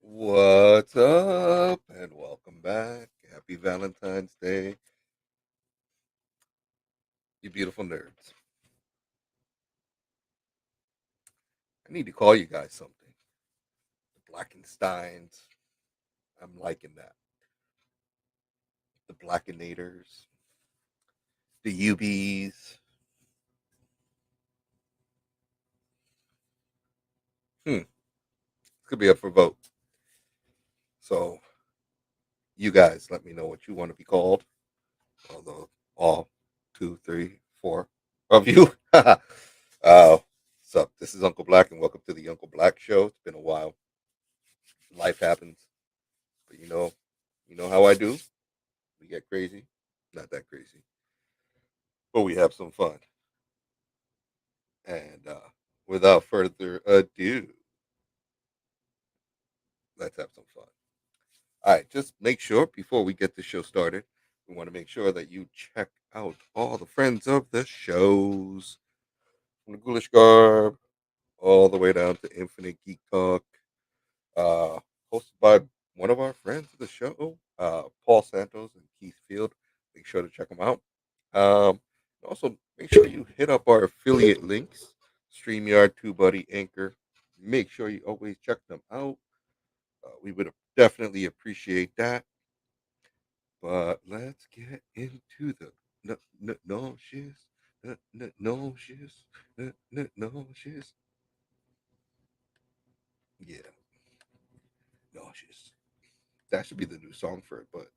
What's up? And welcome back. Happy Valentine's Day, you beautiful nerds. I need to call you guys something. The Blackensteins. I'm liking that. The Blackenators. The UBs. This could be up for vote. So, you guys let me know what you want to be called. Although, all two, three, four of you. What's up? This is Uncle Black, and welcome to the Uncle Black Show. It's been a while. Life happens. But you know how I do. We get crazy. Not that crazy, but we have some fun. And without further ado, let's have some fun. All right, just make sure before we get the show started, we want to make sure that you check out all the friends of the shows from the Ghoulish Garb all the way down to Infinite Geek Talk, uh, hosted by one of our friends of the show, Paul Santos and Keith Field. Make sure to check them out. Also, make sure you hit up our affiliate links, StreamYard, TubeBuddy, Anchor. Make sure you always check them out. We would definitely appreciate that. But let's get into the nauseous, nauseous, nauseous. Yeah, nauseous. That should be the new song for it. But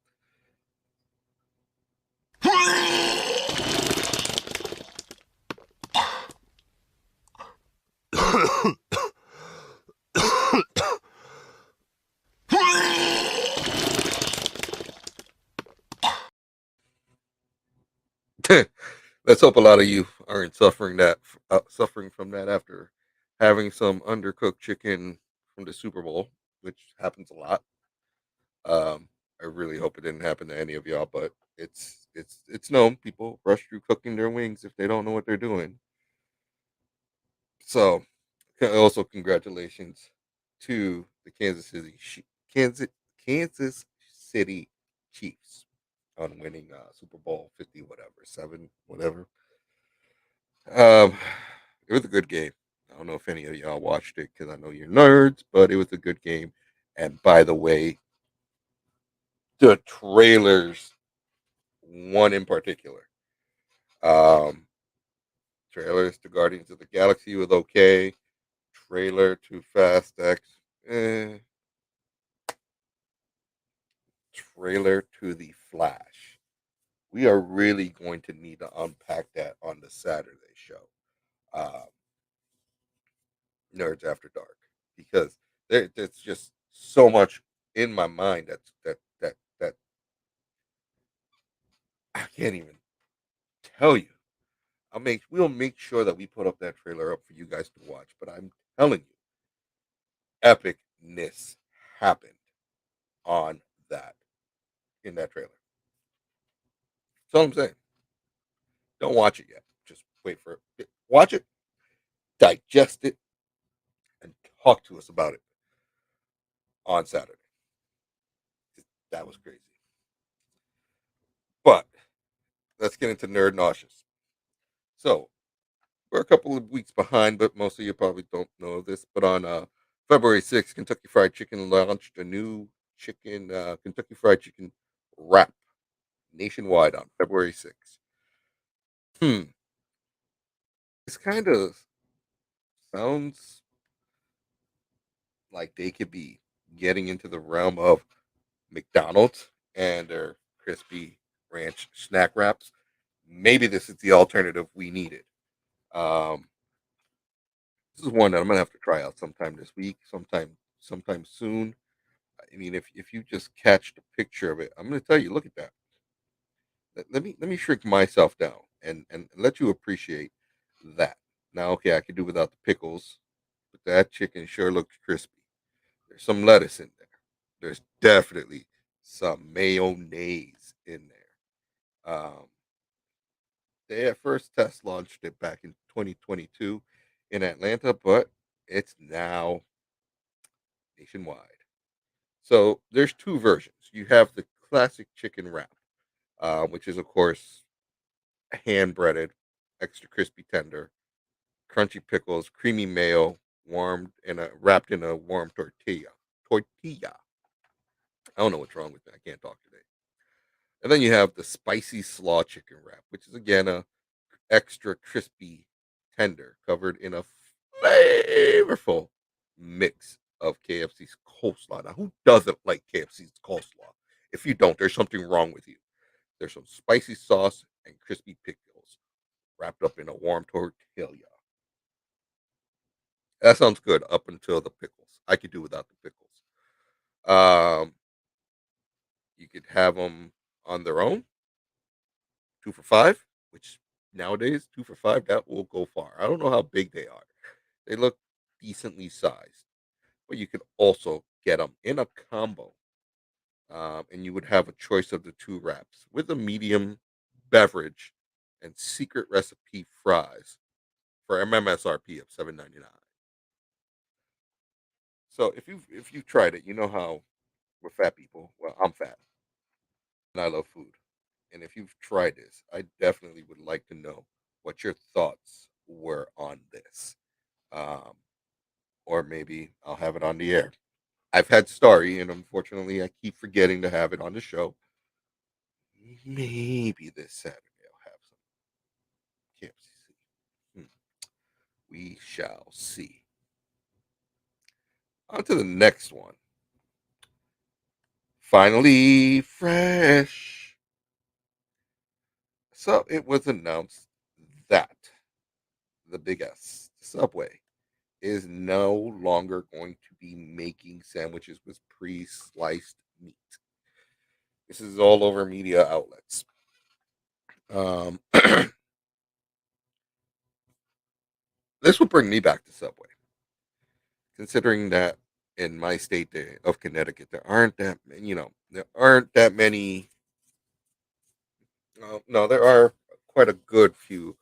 let's hope a lot of you aren't suffering from that after having some undercooked chicken from the Super Bowl, which happens a lot. I really hope it didn't happen to any of y'all, but it's known people rush through cooking their wings if they don't know what they're doing. So, also congratulations to the Kansas Kansas City Chiefs on winning Super Bowl 50, whatever, 7, whatever. Um, it was a good game. I don't know if any of y'all watched it because I know you're nerds, but it was a good game. And by the way, the trailers, one in particular, um, trailers to Guardians of the Galaxy was okay. Trailer to Fast X, eh. Trailer to the Flash. We are really going to need to unpack that on the Saturday show. Um, Nerds After Dark, because there's just so much in my mind that I can't even tell you. We'll make sure that we put up that trailer up for you guys to watch. But I'm telling you, epicness happened on that in that trailer. That's all I'm saying. Don't watch it yet. Just wait for it. Watch it, digest it, and talk to us about it on Saturday. That was crazy. But let's get into Nerd Nauseous. So we're a couple of weeks behind, but most of you probably don't know this. But on February 6th, Kentucky Fried Chicken launched a new Kentucky Fried Chicken wrap nationwide on February 6th. Hmm. This kind of sounds like they could be getting into the realm of McDonald's and their crispy ranch snack wraps. Maybe this is the alternative we needed. Um, this is one that I'm gonna have to try out sometime this week, sometime soon. I mean, if you just catch the picture of it, I'm gonna tell you, look at that. Let me shrink myself down and let you appreciate that. Now, okay, I could do without the pickles, but that chicken sure looks crispy. There's some lettuce in there. There's definitely some mayonnaise in there. They at first test launched it back in 2022 in Atlanta, but it's now nationwide. So there's two versions. You have the classic chicken wrap, which is of course hand breaded, extra crispy tender, crunchy pickles, creamy mayo, warmed in a wrapped in a warm tortilla. Tortilla. I don't know what's wrong with me. I can't talk today. And then you have the spicy slaw chicken wrap, which is again a extra crispy tender covered in a flavorful mix of KFC's coleslaw. Now, who doesn't like KFC's coleslaw? If you don't, there's something wrong with you. There's some spicy sauce and crispy pickles wrapped up in a warm tortilla. That sounds good up until the pickles. I could do without the pickles. Um, you could have them on their own, 2 for $5, which nowadays 2 for $5 that will go far. I don't know how big they are. They look decently sized, but you could also get them in a combo, and you would have a choice of the two wraps with a medium beverage and secret recipe fries for MMSRP of $7.99. So if you've tried it, you know how we're fat people. Well, I'm fat and I love food. And if you've tried this, I definitely would like to know what your thoughts were on this. Um, or maybe I'll have it on the air. I've had Starry, and unfortunately, I keep forgetting to have it on the show. Maybe this Saturday I'll have some KFC. Hmm. We shall see. On to the next one. Finally, fresh. So it was announced that the Big S, Subway, is no longer going to be making sandwiches with pre sliced meat. This is all over media outlets. Um, this will bring me back to Subway, considering that in my state of Connecticut, there aren't that many. No, there are quite a good few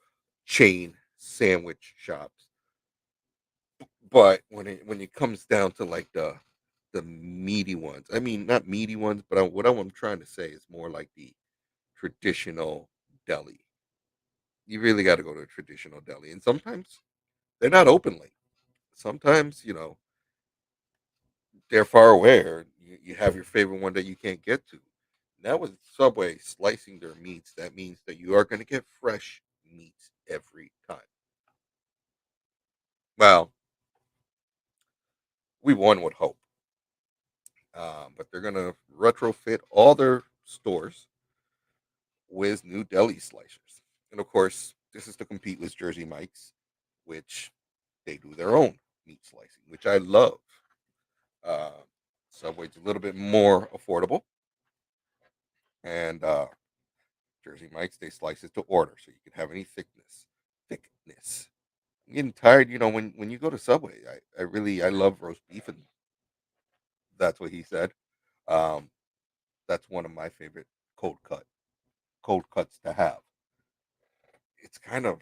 chain sandwich shops, but when it comes down to like the meaty ones, I mean not meaty ones, but what I'm trying to say is more like the traditional deli. You really got to go to a traditional deli, and sometimes they're not open late. Sometimes they're far away, or you have your favorite one that you can't get to. Now with Subway slicing their meats, that means that you are going to get fresh meats every time. Well, we one would hope, but they're going to retrofit all their stores with new deli slicers, and of course, this is to compete with Jersey Mike's, which they do their own meat slicing, which I love. Uh, Subway's a little bit more affordable, and Jersey Mike's they slice it to order, so you can have any thickness. Thickness. I'm getting tired, when you go to Subway. I love roast beef, and that's what he said. Um, that's one of my favorite cold cuts to have. It's kind of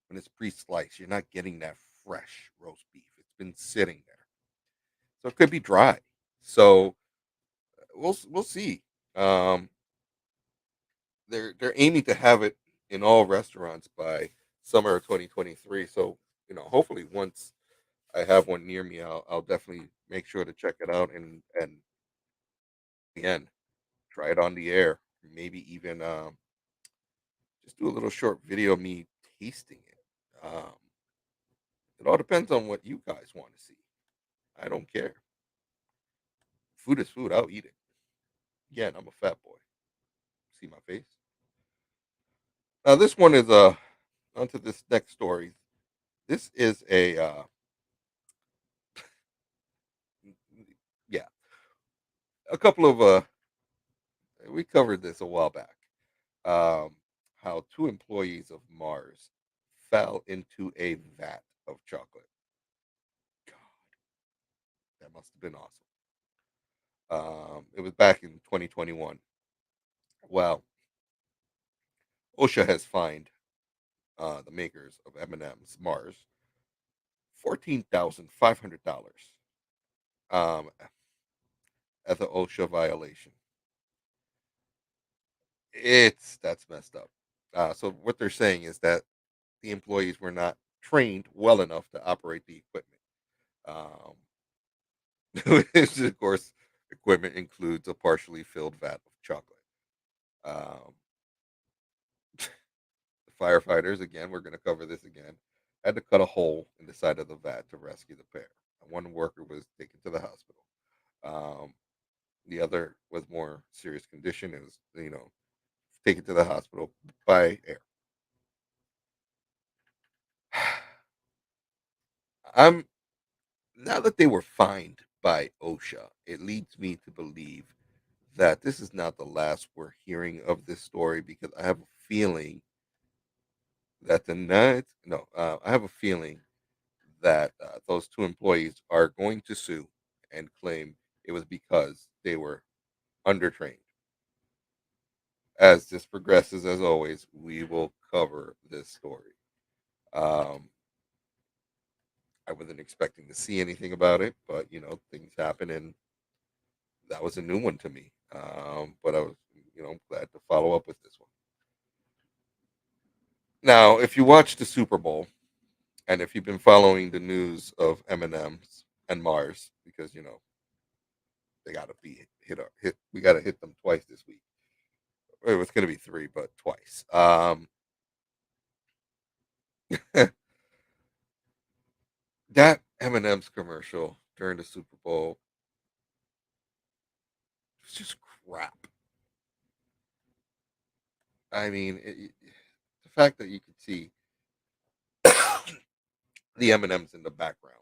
when it's pre-sliced, you're not getting that fresh roast beef. It's been sitting there, so it could be dry. So we'll see. Um, they're aiming to have it in all restaurants by summer of 2023. So hopefully once I have one near me, I'll definitely make sure to check it out and again try it on the air. Maybe even just do a little short video of me tasting it. It all depends on what you guys want to see. I don't care. Food is food. I'll eat it. Again, I'm a fat boy. See my face. Now this one is onto this next story. This is a yeah, a couple of we covered this a while back. Um, how two employees of Mars fell into a vat of chocolate. God, that must have been awesome. It was back in 2021. Well, OSHA has fined the makers of M&M's Mars $14,500 um, at the OSHA violation. That's messed up. So what they're saying is that the employees were not trained well enough to operate the equipment. Um, which of course, equipment includes a partially filled vat of chocolate. Um, the firefighters, again, we're going to cover this again, had to cut a hole in the side of the vat to rescue the pair. One worker was taken to the hospital. Um, the other was more serious condition. It was, taken to the hospital by air. I'm Now that they were fined by OSHA, it leads me to believe that this is not the last we're hearing of this story because I have a feeling that I have a feeling that those two employees are going to sue and claim it was because they were undertrained. As this progresses, as always, we will cover this story. Um, I wasn't expecting to see anything about it, but things happen, and that was a new one to me. But I was, glad to follow up with this one. Now, if you watch the Super Bowl, and if you've been following the news of M&M's and Mars, because they got to be hit. We got to hit them twice this week. It was going to be three, but twice. That M&M's commercial during the Super Bowl was just crap. I mean, the fact that you could see the M&Ms in the background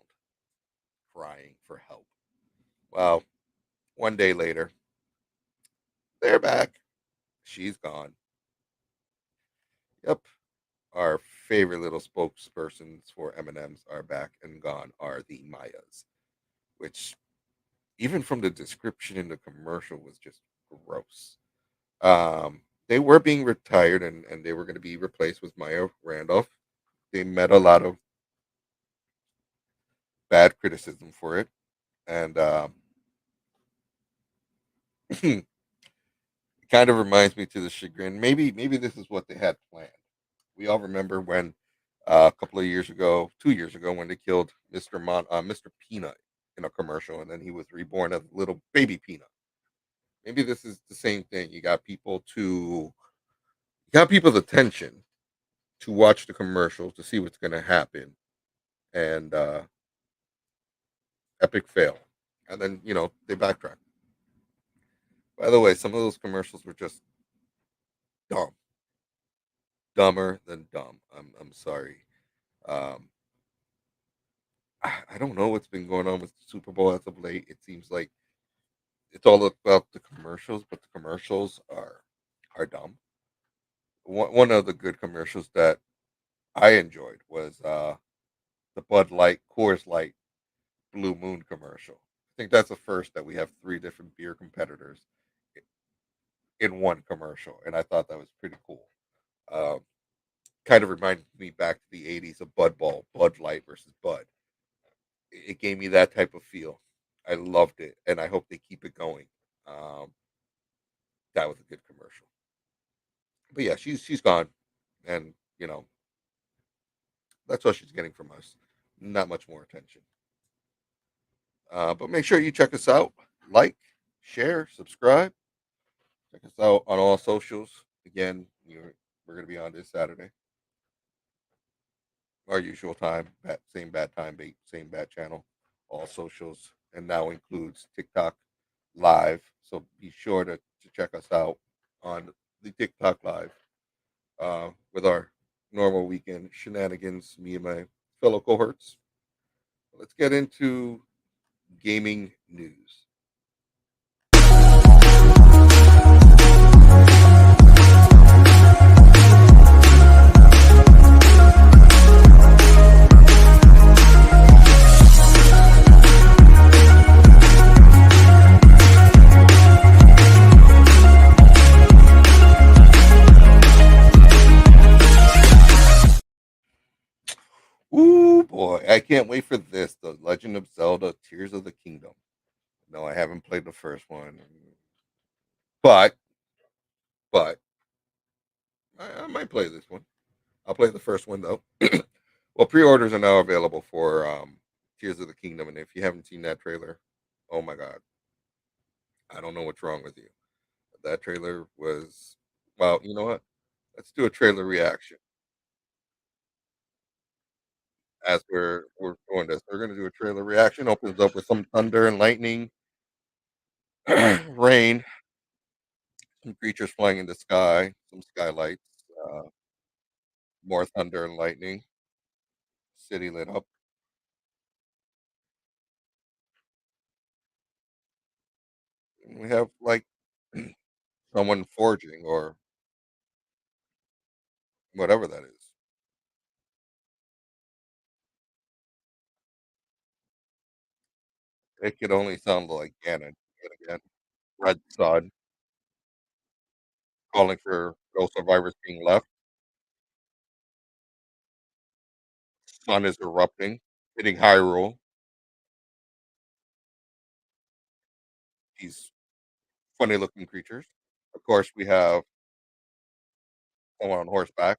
crying for help. Well, one day later, they're back. She's gone. Yep. Our favorite little spokespersons for M&Ms are back and gone are the Mayas, which even from the description in the commercial was just gross. They were being retired and they were going to be replaced with Maya Randolph. They met a lot of bad criticism for it, and it kind of reminds me to the chagrin. Maybe this is what they had planned. We all remember when a couple of years ago, 2 years ago, when they killed Mr. Peanut in a commercial, and then he was reborn as little baby Peanut. Maybe this is the same thing. You got people's attention to watch the commercials to see what's going to happen, and epic fail, and then they backtrack. By the way, some of those commercials were just dumb, dumber than dumb. I'm sorry. Um, I don't know what's been going on with the Super Bowl as of late. It seems like it's all about the commercials, but the commercials are dumb. One of the good commercials that I enjoyed was the Bud Light Coors Light Blue Moon commercial. I think that's the first that we have three different beer competitors in one commercial, and I thought that was pretty cool. Um, Kind of reminded me back to the '80s of Bud Light versus Bud. It gave me that type of feel. I loved it, and I hope they keep it going. Um, that was a good commercial. But yeah, she's gone, and that's what she's getting from us. Not much more attention. But make sure you check us out, like, share, subscribe. Check us out on all socials. Again, we're going to be on this Saturday, our usual time, same bad time, same bad channel, all socials, and now includes TikTok live. So be sure to check us out on the TikTok live with our normal weekend shenanigans, me and my fellow cohorts. Let's get into gaming news. Ooh boy, I can't wait for this. The Legend of Zelda: Tears of the Kingdom. No, I haven't played the first one, but but I might play this one. I'll play the first one though. Well, pre-orders are now available for Tears of the Kingdom, and if you haven't seen that trailer, oh my god, I don't know what's wrong with you. That trailer was well. You know what? Let's do a trailer reaction as we're doing this. We're gonna do a trailer reaction. Opens up with some thunder and lightning, rain, some creatures flying in the sky, some skylights, uh, more thunder and lightning, city lit up. And we have like someone forging or whatever that is. It could only sound like Ganon yet again. Red Sun calling for no survivors being left. Sun is erupting, hitting Hyrule. These funny looking creatures. Of course, we have someone on horseback,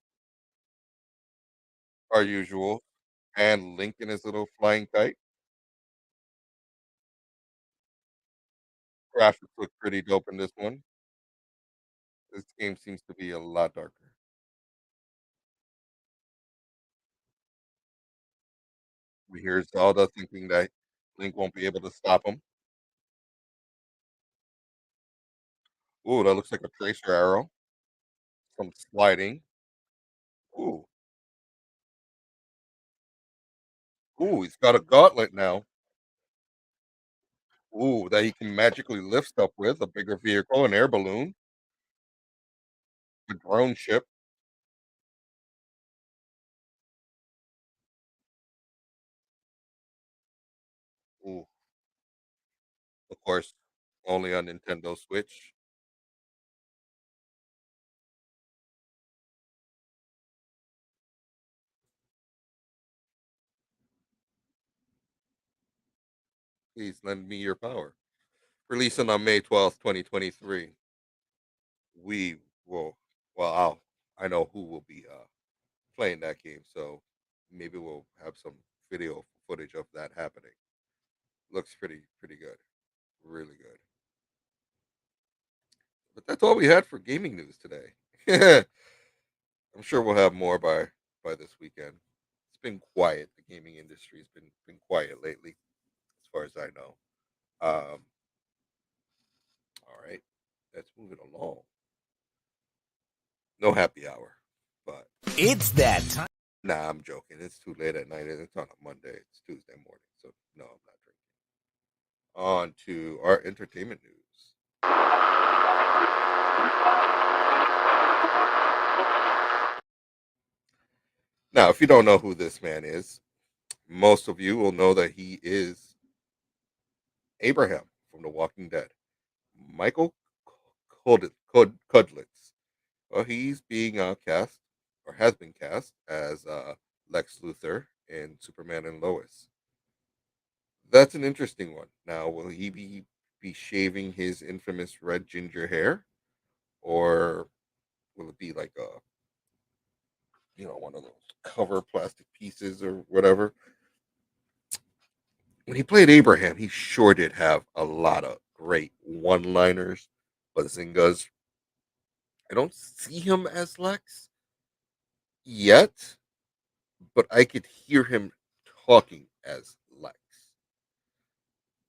our usual, and Link in his little flying kite. Graphics look pretty dope in this one. This game seems to be a lot darker. We hear Zelda thinking that Link won't be able to stop him. Ooh, that looks like a tracer arrow. Some sliding. Ooh, ooh, he's got a gauntlet now. Ooh, that he can magically lift stuff with a bigger vehicle, an air balloon, a drone ship. Ooh, of course, only on Nintendo Switch. Please lend me your power. Releasing on May 12th, 2023. We will, well, I know who will be playing that game, so maybe we'll have some video footage of that happening. Looks pretty good. Really good. But that's all we had for gaming news today. I'm sure we'll have more by this weekend. It's been quiet. The gaming industry's been quiet lately, as far as I know. All right, let's move it along. No happy hour, but It's that time. nah, I'm joking. It's too late at night, and it's on a Monday. It's Tuesday morning, so no, I'm not drinking. On to our entertainment news. Now, if you don't know who this man is, most of you will know that he is Abraham from The Walking Dead. Michael Cudlitz. Well, he's being cast, or has been cast, as Lex Luthor in Superman and Lois. That's an interesting one. Now, will he be shaving his infamous red ginger hair, or will it be like a one of those cover plastic pieces or whatever? When he played Abraham, he sure did have a lot of great one-liners, bazingas. I don't see him as Lex yet, but I could hear him talking as Lex.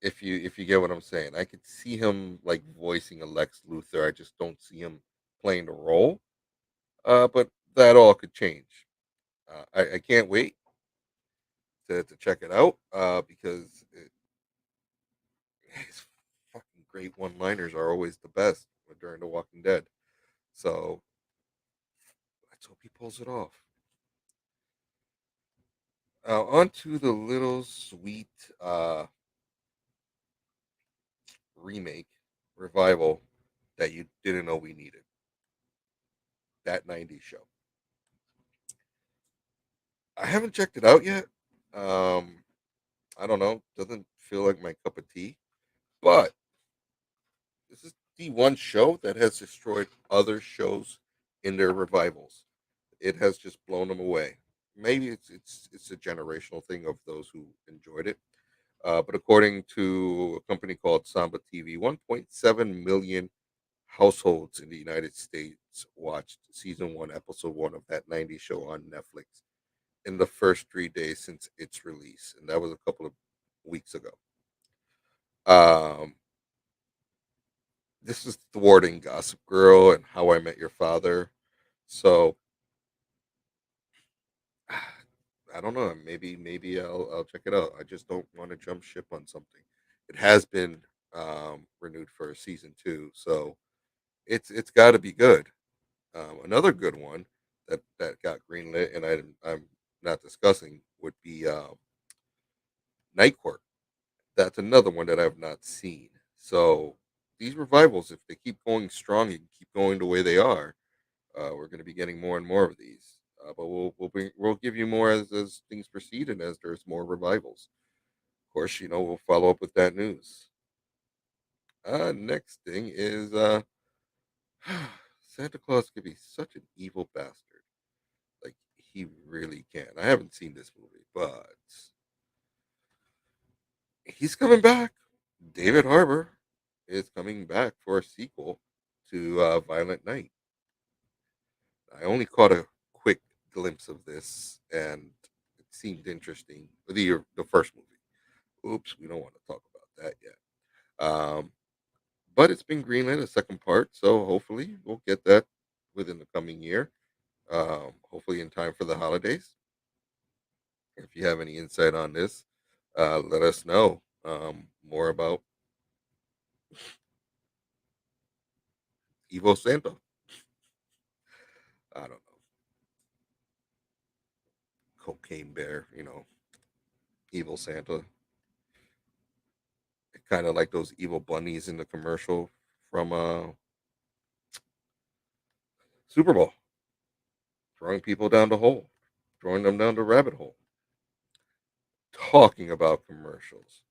If you get what I'm saying, I could see him like voicing a Lex Luthor. I just don't see him playing the role. But that all could change. I can't wait to check it out because his fucking great one-liners are always the best during The Walking Dead. So let's hope he pulls it off. On to the little sweet remake revival that you didn't know we needed. That '90s show. I haven't checked it out yet. I don't know. Doesn't feel like my cup of tea. But this is the one show that has destroyed other shows in their revivals. It has just blown them away. Maybe it's a generational thing of those who enjoyed it. But according to a company called Samba TV, 1.7 million households in the United States watched season one, episode one of that 90s show on Netflix in the first 3 days since its release. And that was a couple of weeks ago. Um, this is thwarting Gossip Girl and How I Met Your Father. So I don't know. Maybe I'll check it out. I just don't want to jump ship on something. It has been renewed for season two, so it's got to be good. Another good one that got greenlit, and I'm not discussing, would be Night Court. That's another one that I've not seen. So these revivals, if they keep going strong and keep going the way they are, we're going to be getting more and more of these. But we'll give you more as things proceed and as there's more revivals. Of course, we'll follow up with that news. Next thing is Santa Claus could be such an evil bastard. Like he really can. I haven't seen this movie, but he's coming back. David Harbour is coming back for a sequel to Violent Night. I only caught a quick glimpse of this, and it seemed interesting. The first movie. Oops, we don't want to talk about that yet. But it's been greenlit a second part, so hopefully we'll get that within the coming year. Hopefully in time for the holidays. If you have any insight on this, let us know more about Evo Santa. I don't know, Cocaine Bear. Evil Santa. Kind of like those evil bunnies in the commercial from Super Bowl, throwing people down the hole, throwing them down the rabbit hole. Talking about commercials,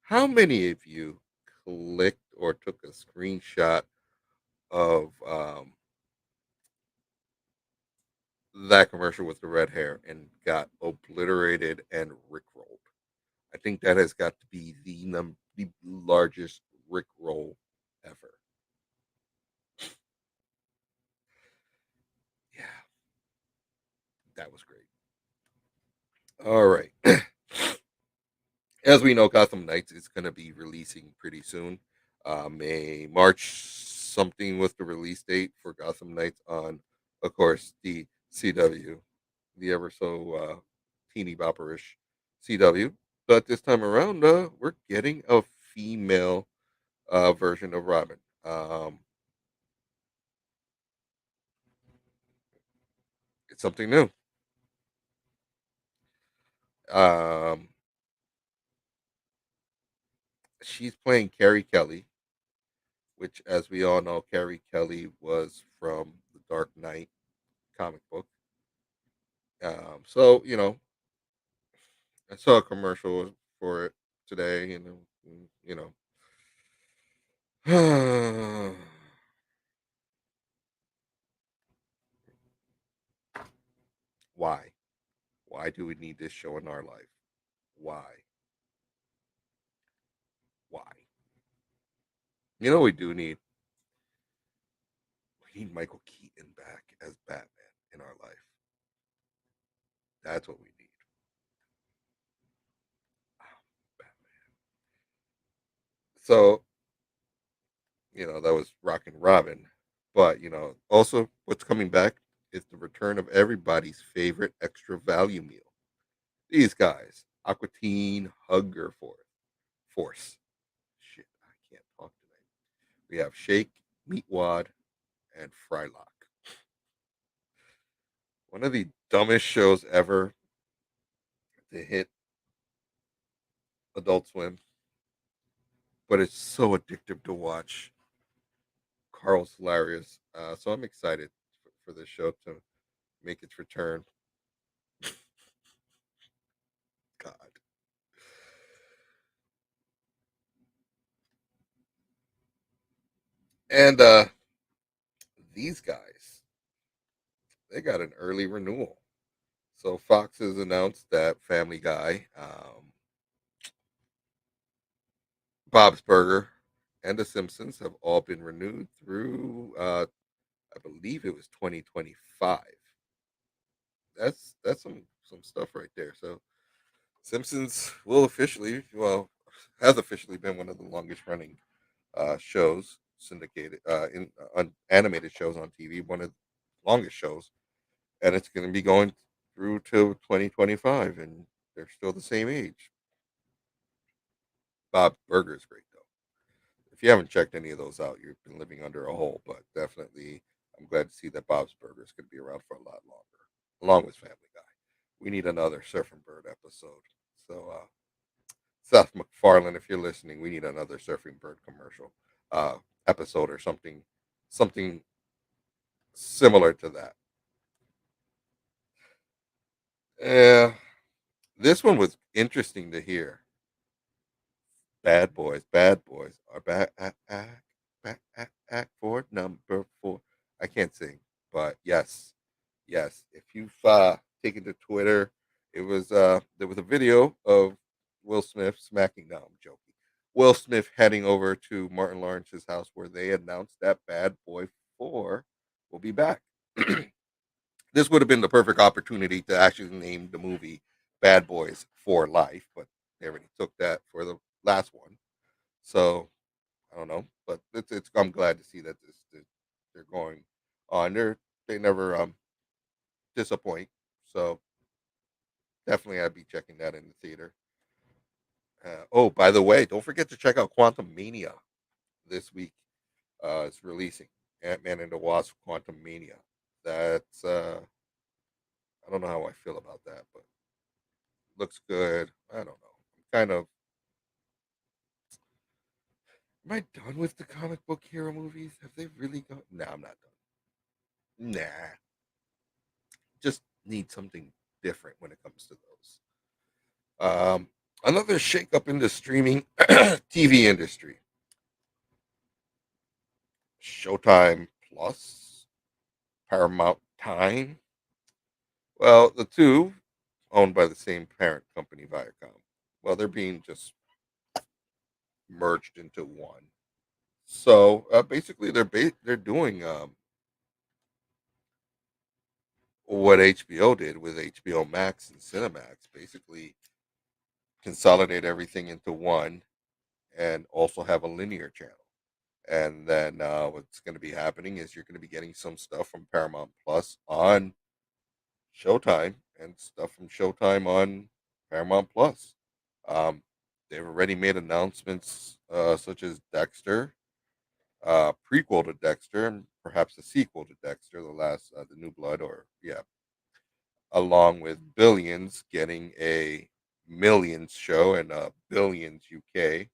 how many of you clicked or took a screenshot of that commercial with the red hair and got obliterated and rickrolled? I think that has got to be the largest rickroll ever. Yeah, that was great. All right. As we know, Gotham Knights is going to be releasing pretty soon. May March something was the release date for Gotham Knights on, of course, the CW, the ever so teeny bopperish CW. But this time around, we're getting a female version of Robin. It's something new. Um, she's playing Carrie Kelly, which, as we all know, Carrie Kelly was from the Dark Knight comic book. So I saw a commercial for it today, why? Why do we need this show in our life? Why? Why? We do need. We need Michael Keaton back as Batman in our life. That's what we need. Ah, Batman. So that was Rockin' Robin, but also what's coming back is the return of everybody's favorite extra value meal. These guys, Aqua Teen, Hugger Force. Shit, I can't talk tonight. We have Shake, Meatwad, and Frylock. One of the dumbest shows ever to hit Adult Swim, but it's so addictive to watch. Carl's hilarious. So I'm excited for this show to make its return. God. And these guys, they got an early renewal. So Fox has announced that Family Guy, Bob's Burger, and The Simpsons have all been renewed through, I believe it was 2025. That's some stuff right there. So Simpsons will officially, well, has officially been one of the longest running shows syndicated in on animated shows on TV, one of the longest shows, and it's going to be going through to 2025, and they're still the same age. Bob's Burger is great though. If you haven't checked any of those out, you've been living under a hole. But definitely, I'm glad to see that Bob's Burger is going to be around for a lot longer, along with Family Guy. We need another Surfing Bird episode. So, Seth MacFarlane, if you're listening, we need another Surfing Bird commercial episode or something similar to that. Yeah, this one was interesting to hear. Bad boys are back for number 4. I can't sing, but yes, yes. If you've taken to Twitter, there was a video of Will Smith smacking. No, I'm joking. Will Smith heading over to Martin Lawrence's house where they announced that Bad Boy 4 will be back. This would have been the perfect opportunity to actually name the movie Bad Boys for Life, but they already took that for the last one. So I don't know, but it's I'm glad to see that they're going on. They never disappoint. So definitely I'd be checking that in the theater. Oh, by the way, don't forget to check out Quantum Mania this week. It's releasing Ant Man and the Wasp: Quantum Mania. That's I don't know how I feel about that, but looks good. I don't know. I'm kind of. Am I done with the comic book hero movies? Have they really gone? No, I'm not done. Nah, just need something different when it comes to those. Another shakeup in the streaming TV industry. Showtime Plus, Paramount Time. Well, the two owned by the same parent company, Viacom. Well, they're being just merged into one. So basically, they're doing what HBO did with HBO Max and Cinemax. Basically, consolidate everything into one, and also have a linear channel. And then what's going to be happening is you're going to be getting some stuff from Paramount Plus on Showtime and stuff from Showtime on Paramount Plus. Um, they've already made announcements such as Dexter, prequel to Dexter, and perhaps a sequel to Dexter, the New Blood, or yeah, along with Billions getting a Millions show and Billions UK.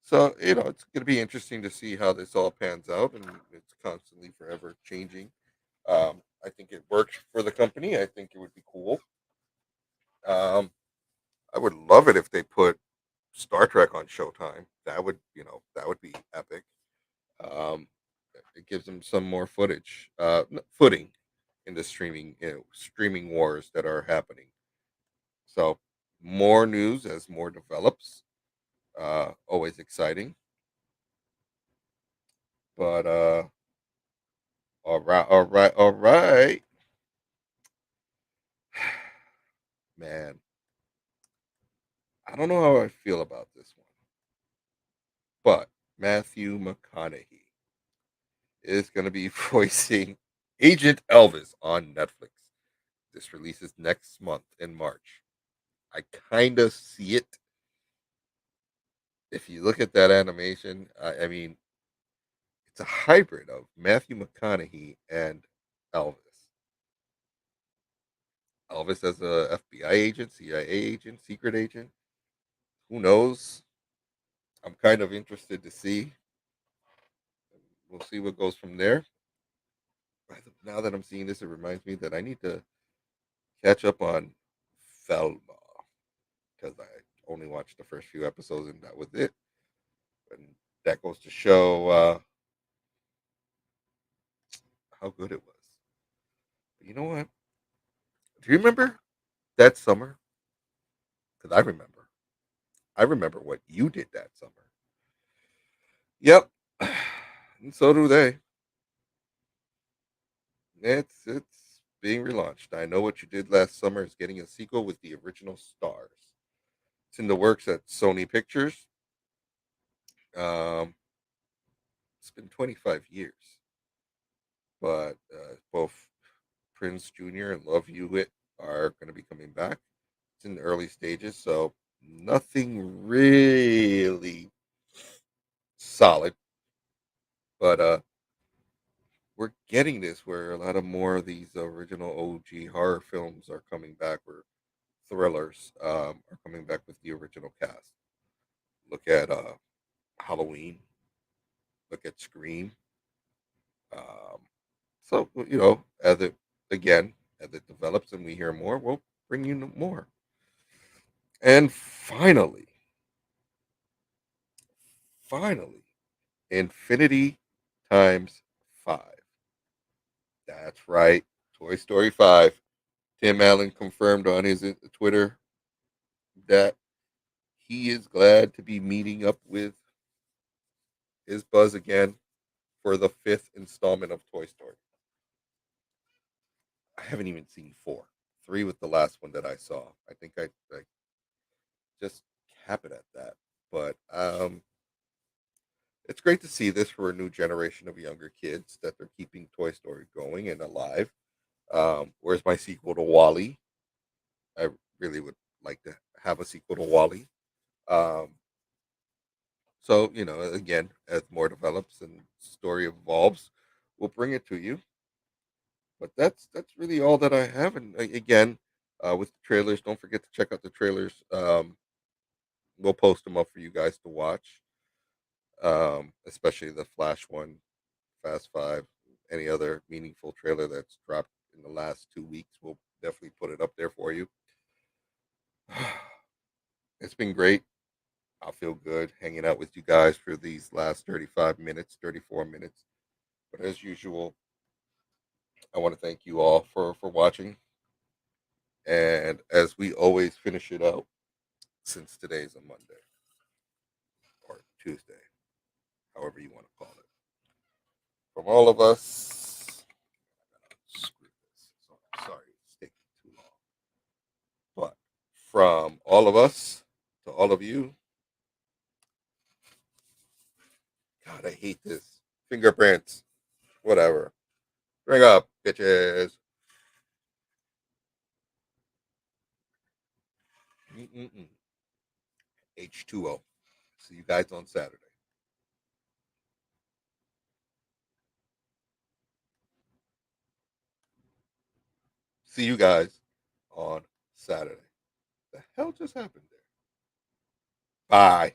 So, it's going to be interesting to see how this all pans out, and it's constantly forever changing. I think it works for the company. I think it would be cool. Um, I would love it if they put Star Trek on Showtime. That would be epic. Um, it gives them some more footing in the streaming wars that are happening. So, more news as more develops. Always exciting. But all right, all right, all right. Man, I don't know how I feel about this one, but Matthew McConaughey is going to be voicing Agent Elvis on Netflix. This releases next month in March. I kind of see it. If you look at that animation, I mean, it's a hybrid of Matthew McConaughey and Elvis. Elvis as a FBI agent, CIA agent, secret agent. Who knows? I'm kind of interested to see. We'll see what goes from there. Now that I'm seeing this, it reminds me that I need to catch up on Thelma because I only watched the first few episodes and that was it. And That goes to show how good it was. But you know what? Do you remember that summer? Because I remember. I remember what you did that summer. Yep. And so do they. It's being relaunched. I know what you did last summer is getting a sequel with the original stars. It's in the works at Sony Pictures. Um, it's been 25 years, but both Prince Jr. and Love Hewitt are going to be coming back. It's in the early stages, so nothing really solid. But we're getting this where a lot of more of these original OG horror films are coming back, where thrillers are coming back with the original cast. Look at Halloween. Look at Scream. Um, so as it again as it develops and we hear more, we'll bring you more. And finally, Infinity times 5. That's right, Toy Story 5. Tim Allen confirmed on his Twitter that he is glad to be meeting up with his Buzz again for the 5th installment of Toy Story. I haven't even seen 4. 3 was the last one that I saw. I think I just cap it at that. But it's great to see this for a new generation of younger kids that they're keeping Toy Story going and alive. Where's my sequel to Wally? I really would like to have a sequel to Wally. Um, so again, as more develops and story evolves, we'll bring it to you. But that's really all that I have. And again, with the trailers, don't forget to check out the trailers. We'll post them up for you guys to watch, especially the Flash one, Fast Five, any other meaningful trailer that's dropped in the last 2 weeks. We'll definitely put it up there for you. It's been great. I feel good hanging out with you guys for these last 35 minutes, 34 minutes. But as usual, I want to thank you all for watching. And as we always finish it out, since today's a Monday or Tuesday, however you want to call it, from all of us, screw this. Sorry, it's taking too long. But from all of us to all of you, God, I hate this. Fingerprints, whatever. Bring up, bitches. Mm-mm-mm. H2O. See you guys on Saturday. See you guys on Saturday. The hell just happened there? Bye.